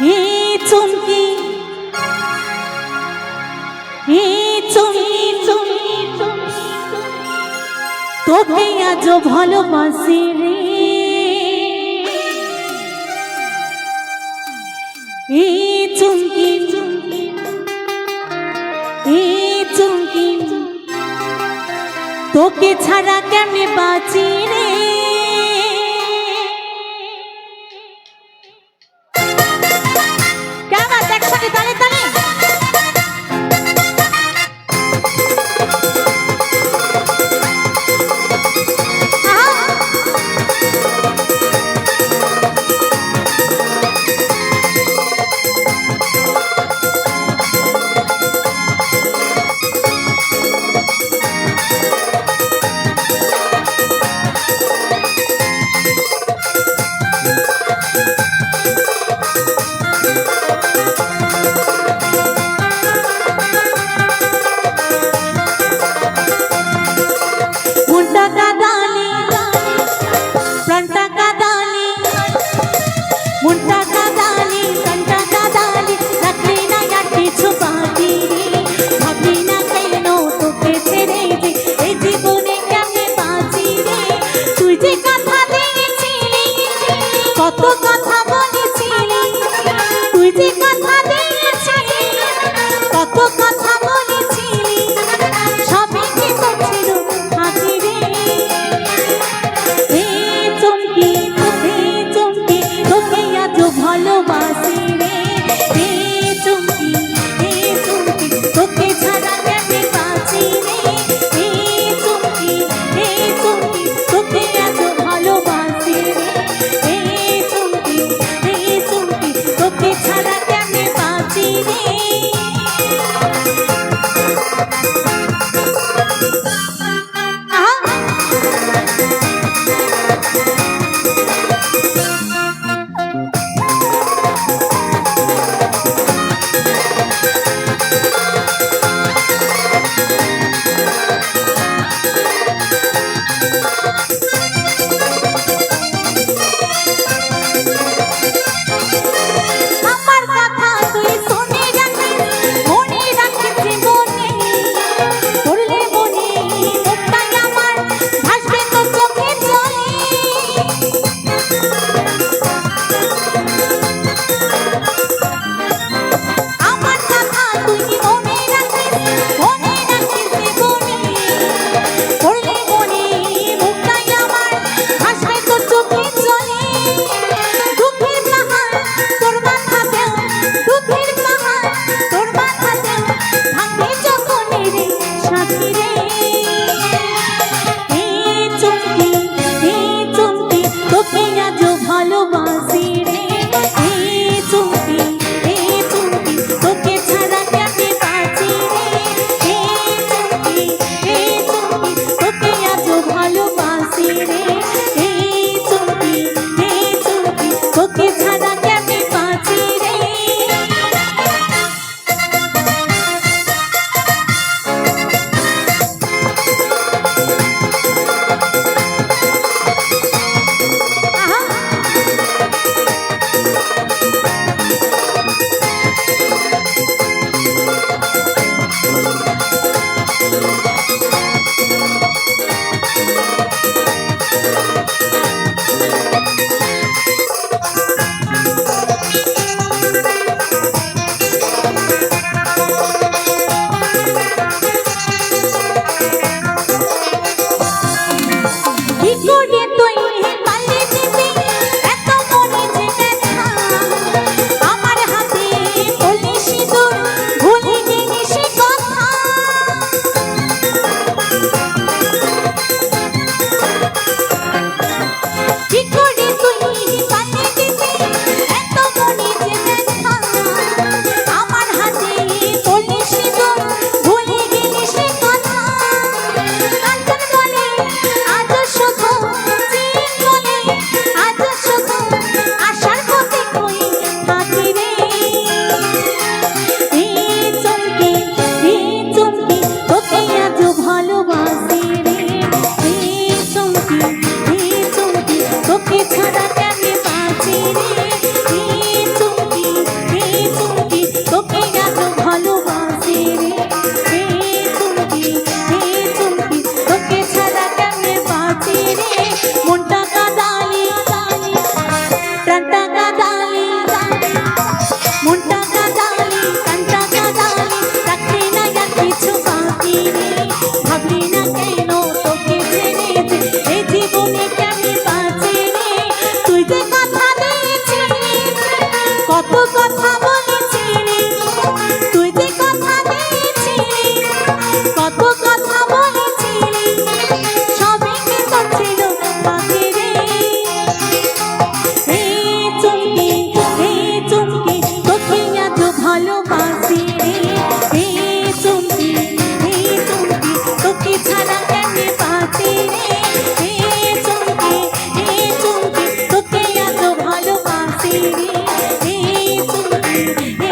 হে চুমকি হে চুমকি চুমকি তোকে আজ ভালোবাসি রে হে চুমকি চুমকি হে চুমকি তোকে ছাড়া কেমনে বাঁচি রে কেমন একসাথে তালে তালে কত কথা বলেছিলি তুই যে কথা দিয়েছিলি কত কথা বলেছিলি সবই কি করছিল ফাঁকি রে হে চুমকি তোকে আজ ভালোবাসি রে হে চুমকি তোকে ছাড়া কেমনে বাঁচি রে হে চুমকি তোকে আজ ভালোবাসি রে তোকে ছাড়া কেমনে বাঁচি রে ভালোবাসি রে হে চুমকি হে চুমকি তোকে ছাড়া কেমনে বাঁচি রে হে চুমকি তোকে এত ভালোবাসি রে হে চুমকি হে